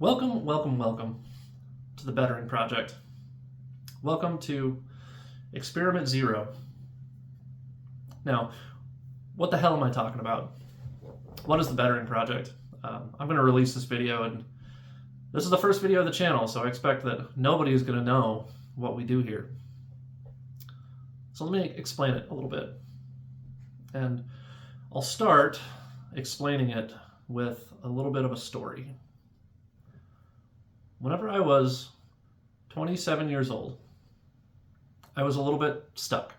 Welcome to the Bettering Project. Welcome to Experiment Zero. Now, what the hell am I talking about? What is the Bettering Project? I'm going to release this video, and this is the first video of the channel, so I expect that nobody is going to know what we do here. So let me explain it a little bit. And I'll start explaining it with a little bit of a story. Whenever I was 27 years old, I was a little bit stuck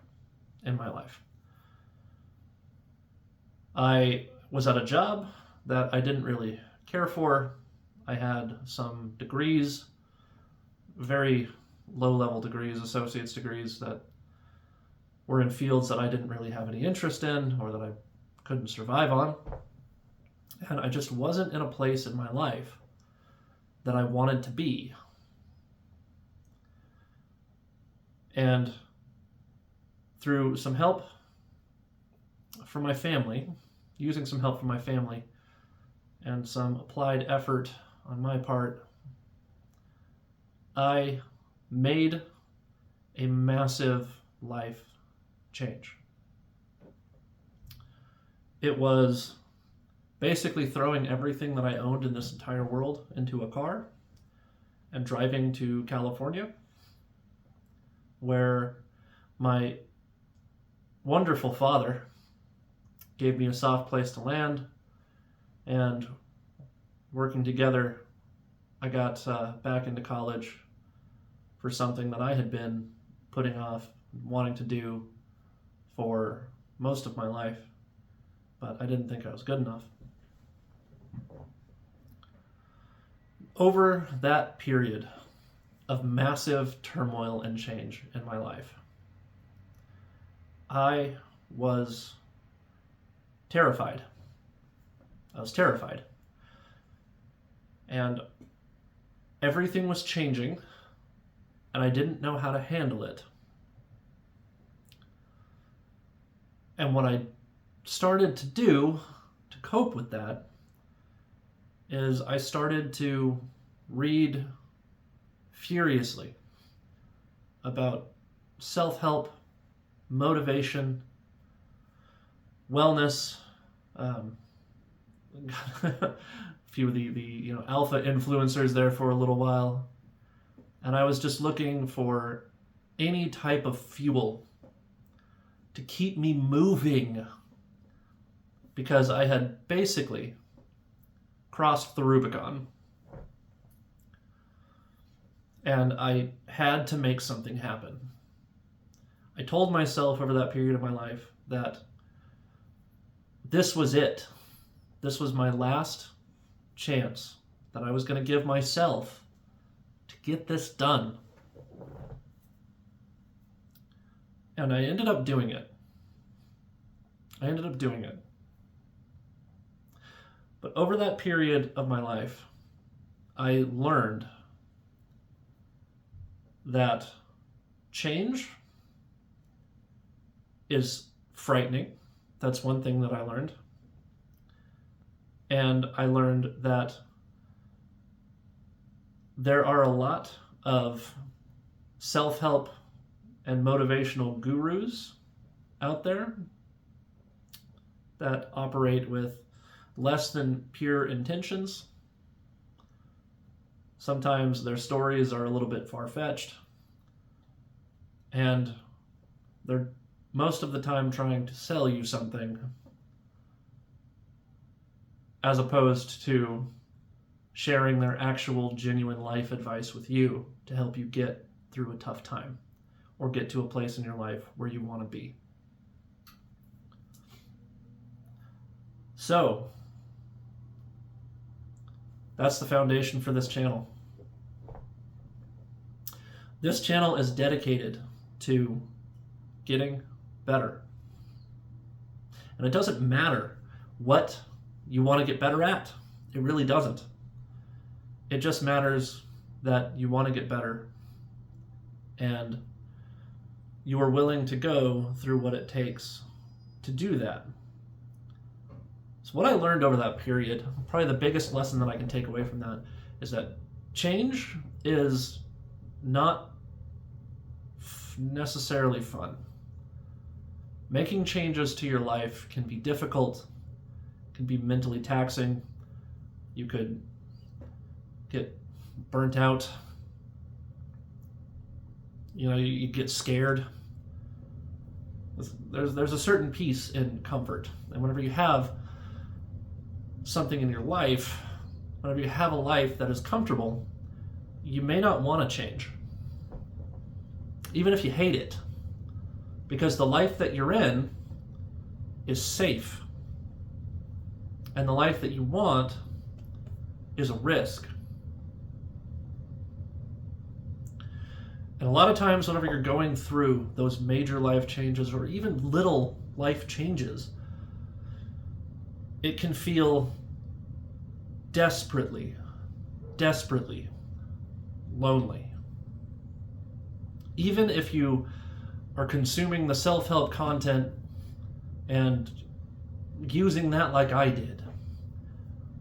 in my life. I was at a job that I didn't really care for. I had some degrees, very low-level degrees, associate's degrees that were in fields that I didn't really have any interest in or that I couldn't survive on. And I just wasn't in a place in my life that I wanted to be. And through some help from my family, using some help from my family and some applied effort on my part, I made a massive life change. It was basically throwing everything that I owned in this entire world into a car and driving to California, where my wonderful father gave me a soft place to land, and working together, I got back into college for something that I had been putting off, wanting to do for most of my life, but I didn't think I was good enough. Over that period of massive turmoil and change in my life, I was terrified. And everything was changing, and I didn't know how to handle it. And what I started to do to cope with that is I started to read furiously about self-help, motivation, wellness, a few of the alpha influencers there for a little while, and I was just looking for any type of fuel to keep me moving, because I had basically crossed the Rubicon, and I had to make something happen. I told myself over that period of my life that this was it. This was my last chance that I was going to give myself to get this done. And I ended up doing it. But over that period of my life, I learned that change is frightening. That's one thing that I learned. And I learned that there are a lot of self-help and motivational gurus out there that operate with less than pure intentions. Sometimes their stories are a little bit far-fetched, and they're most of the time trying to sell you something as opposed to sharing their actual genuine life advice with you to help you get through a tough time or get to a place in your life where you want to be. So, that's the foundation for this channel. This channel is dedicated to getting better. And it doesn't matter what you want to get better at. It really doesn't. It just matters that you want to get better and you are willing to go through what it takes to do that. So what I learned over that period, probably the biggest lesson that I can take away from that, is that change is not necessarily fun. Making changes to your life can be difficult, can be mentally taxing. You could get burnt out. You get scared. There's a certain peace in comfort. And whenever you have something in your life, whenever you have a life that is comfortable, you may not want to change, even if you hate it, because the life that you're in is safe, and the life that you want is a risk. And a lot of times whenever you're going through those major life changes or even little life changes, it can feel desperately lonely. Even if you are consuming the self-help content and using that like I did,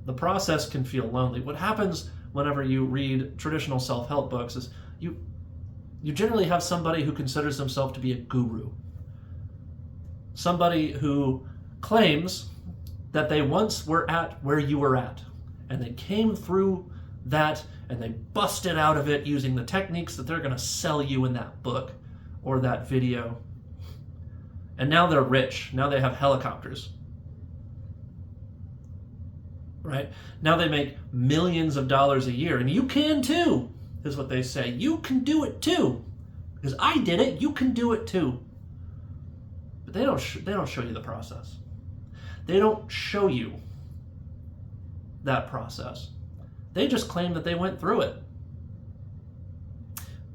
the process can feel lonely. What happens whenever you read traditional self-help books is you generally have somebody who considers themselves to be a guru. Somebody who claims that they once were at where you were at, and they came through that and they busted out of it using the techniques that they're going to sell you in that book or that video. And now they're rich. Now they have helicopters. Right? Now they make millions of dollars a year, and you can too, is what they say. You can do it too. Because I did it, you can do it too. But they don't show you the process. They don't show you that process. They just claim that they went through it.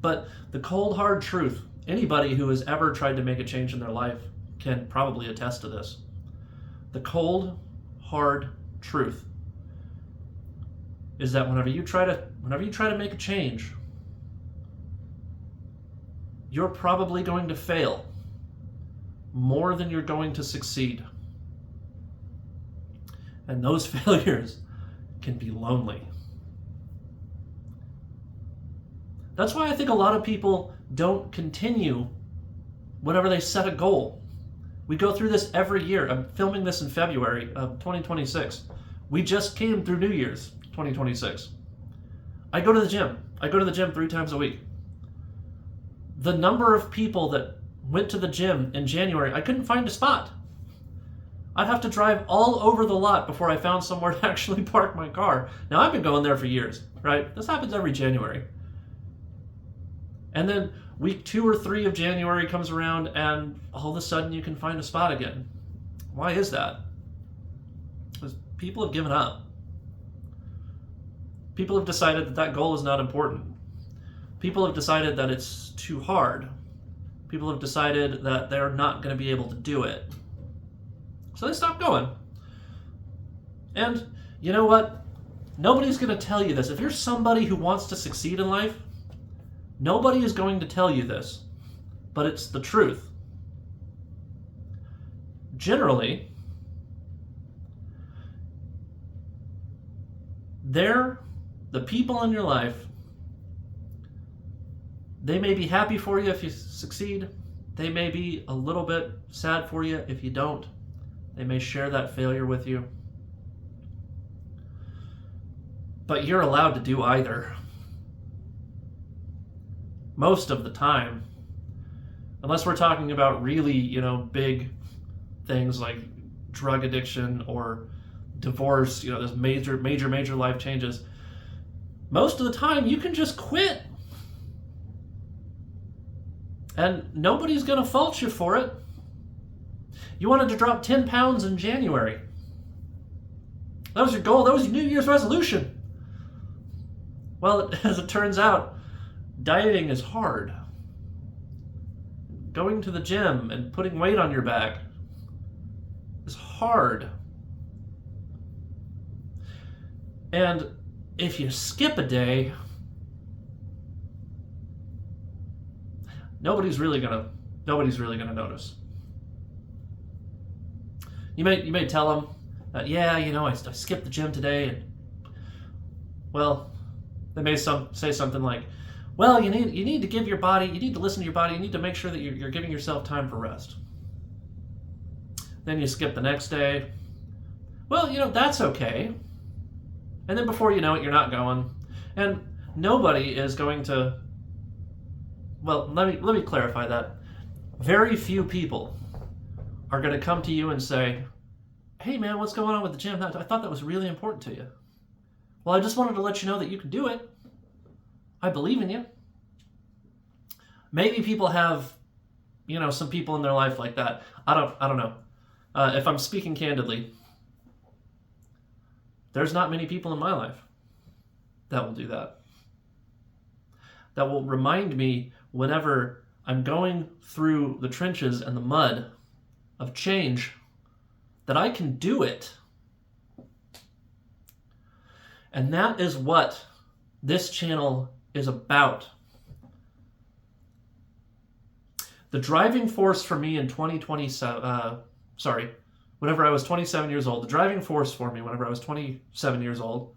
But the cold, hard truth, anybody who has ever tried to make a change in their life can probably attest to this. The cold, hard truth is that whenever you try to make a change, you're probably going to fail more than you're going to succeed. And those failures can be lonely. That's why I think a lot of people don't continue whenever they set a goal. We go through this every year. I'm filming this in February of 2026. We just came through New Year's 2026. I go to the gym. I go to the gym 3 times a week. The number of people that went to the gym in January, I couldn't find a spot. I'd have to drive all over the lot before I found somewhere to actually park my car. Now, I've been going there for years, right? This happens every January. And then week 2 or 3 of January comes around and all of a sudden you can find a spot again. Why is that? Because people have given up. People have decided that that goal is not important. People have decided that it's too hard. People have decided that they're not going to be able to do it. So they stop going. And you know what? Nobody's going to tell you this. If you're somebody who wants to succeed in life, nobody is going to tell you this, but it's the truth. Generally, the people in your life, they may be happy for you if you succeed. They may be a little bit sad for you if you don't. They may share that failure with you. But you're allowed to do either. Most of the time. Unless we're talking about really, big things like drug addiction or divorce, there's major life changes. Most of the time, you can just quit. And nobody's going to fault you for it. You wanted to drop 10 pounds in January. That was your goal. That was your New Year's resolution. Well, as it turns out, dieting is hard. Going to the gym and putting weight on your back is hard. And if you skip a day, nobody's really gonna notice. You may tell them that, I skipped the gym today, and well, They may say something like, well, you need to give your body, you need to listen to your body, you need to make sure that you're giving yourself time for rest. Then you skip the next day. Well, that's okay. And then before you know it, you're not going. And nobody is going to, well, let me clarify that. Very few people are going to come to you and say, hey man, what's going on with the gym? I thought that was really important to you. Well, I just wanted to let you know that you can do it. I believe in you. Maybe people have, some people in their life like that. I don't know. If I'm speaking candidly, there's not many people in my life that will do that. That will remind me whenever I'm going through the trenches and the mud of change that I can do it. And that is what this channel is about. The driving force for me in 2027, whenever I was 27 years old, the driving force for me whenever I was 27 years old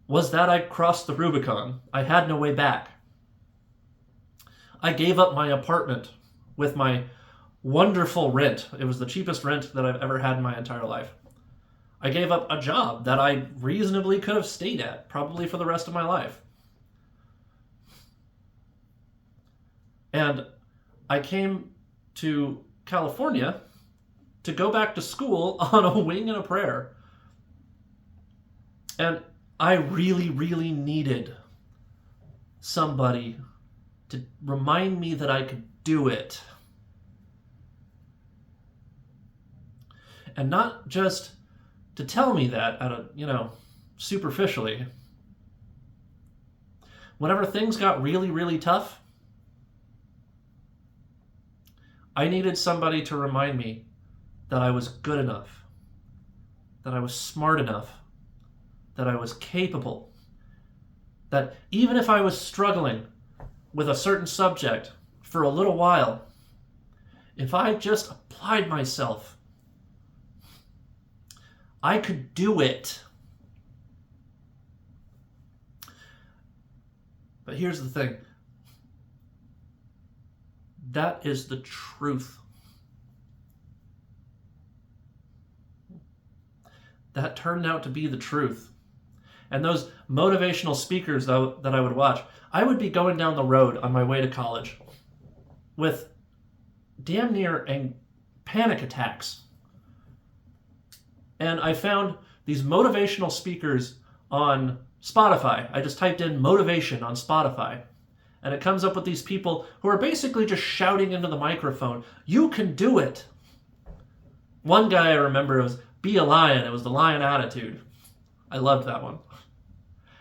was that I crossed the Rubicon. I had no way back. I gave up my apartment with my wonderful rent. It was the cheapest rent that I've ever had in my entire life. I gave up a job that I reasonably could have stayed at, probably for the rest of my life. And I came to California to go back to school on a wing and a prayer. And I really, really needed somebody to remind me that I could do it. And not just to tell me that superficially. Whenever things got really, really tough, I needed somebody to remind me that I was good enough, that I was smart enough, that I was capable, that even if I was struggling with a certain subject for a little while, if I just applied myself, I could do it. But here's the thing. That is the truth. That turned out to be the truth. And those motivational speakers that I would watch, I would be going down the road on my way to college with damn near panic attacks. And I found these motivational speakers on Spotify. I just typed in motivation on Spotify. And it comes up with these people who are basically just shouting into the microphone, you can do it. One guy I remember was, be a lion. It was the lion attitude. I loved that one.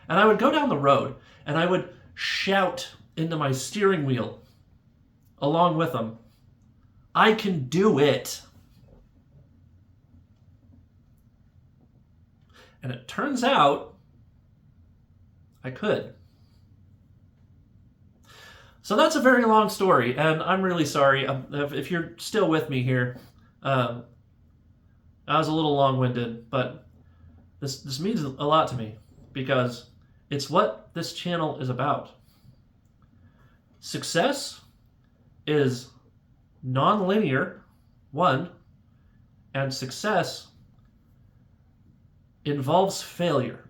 And I would go down the road and I would shout into my steering wheel along with them, I can do it. And it turns out I could. So that's a very long story, and I'm really sorry if you're still with me here. I was a little long-winded, but this means a lot to me because it's what this channel is about. Success is non-linear, one, and success involves failure.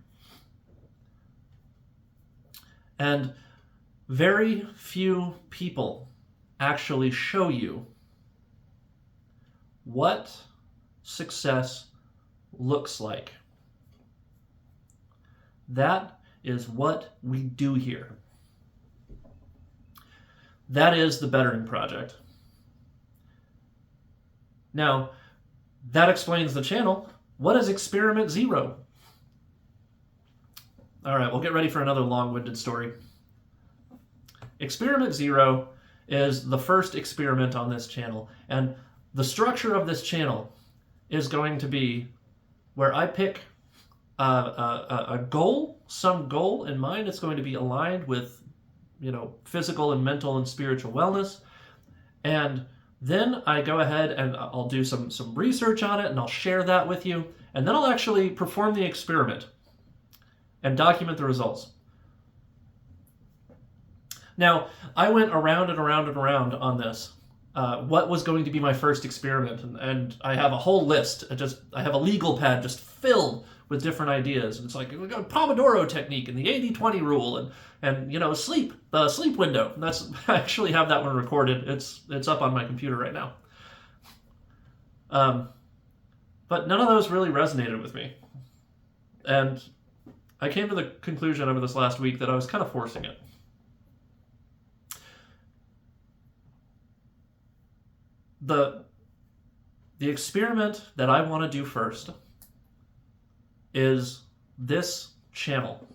And very few people actually show you what success looks like. That is what we do here. That is the Bettering Project. Now, that explains the channel. What is Experiment Zero? All right, we'll get ready for another long-winded story. Experiment Zero is the first experiment on this channel, and the structure of this channel is going to be where I pick a goal, some goal in mind. It's going to be aligned with, physical and mental and spiritual wellness, and then I go ahead and I'll do some research on it, and I'll share that with you, and then I'll actually perform the experiment and document the results. Now, I went around and around and around on this. What was going to be my first experiment, and I have a whole list. I have a legal pad just filled with different ideas. And it's like, we got Pomodoro technique and the 80-20 rule and the sleep window. I actually have that one recorded. It's up on my computer right now. But none of those really resonated with me. And I came to the conclusion over this last week that I was kind of forcing it. The experiment that I want to do first is this channel.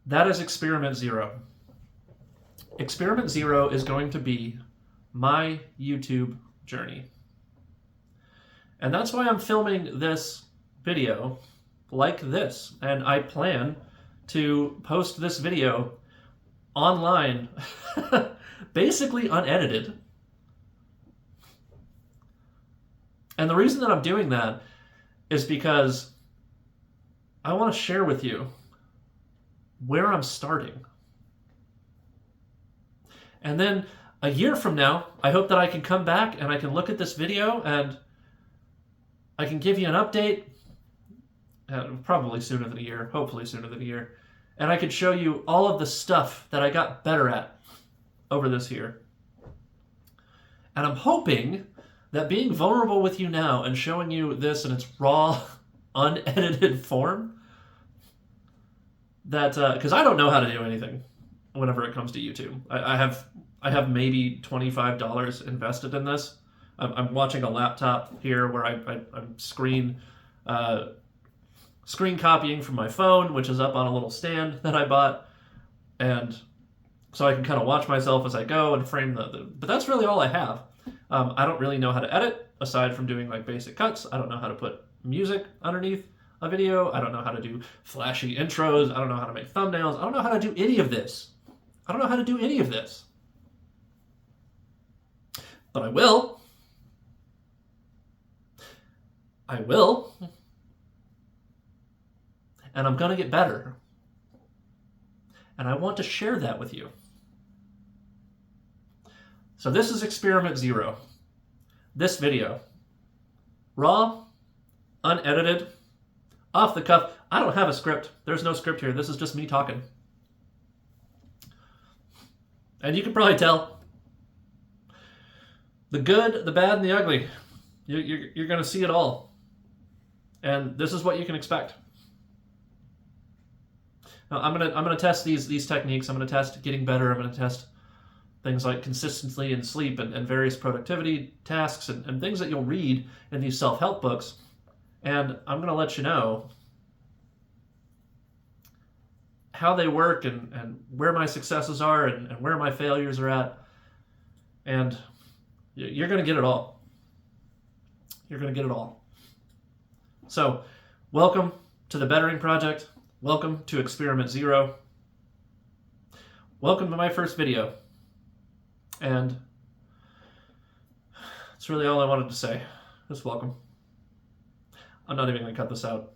That is Experiment Zero. Experiment Zero is going to be my YouTube journey. And that's why I'm filming this video like this. And I plan to post this video online, basically unedited. And the reason that I'm doing that is because I want to share with you where I'm starting. And then a year from now, I hope that I can come back and I can look at this video and I can give you an update, probably sooner than a year, hopefully sooner than a year, and I can show you all of the stuff that I got better at over this year. And I'm hoping that being vulnerable with you now and showing you this in its raw, unedited form, that because I don't know how to do anything whenever it comes to YouTube. I have maybe $25 invested in this. I'm watching a laptop here where I'm screen copying from my phone, which is up on a little stand that I bought, and so I can kind of watch myself as I go and frame but that's really all I have. I don't really know how to edit, aside from doing like basic cuts. I don't know how to put music underneath a video. I don't know how to do flashy intros. I don't know how to make thumbnails. I don't know how to do any of this. But I will. And I'm going to get better. And I want to share that with you. So this is Experiment Zero. This video. Raw, unedited, off the cuff. I don't have a script. There's no script here. This is just me talking. And you can probably tell. The good, the bad, and the ugly. You're going to see it all. And this is what you can expect. Now, I'm gonna test these techniques. I'm gonna test getting better. I'm gonna test things like consistency and sleep and various productivity tasks and things that you'll read in these self-help books. And I'm gonna let you know how they work and where my successes are and where my failures are at. And you're gonna get it all. You're gonna get it all. So, welcome to the Bettering Project. Welcome to Experiment Zero. Welcome to my first video. And that's really all I wanted to say. Just welcome. I'm not even going to cut this out.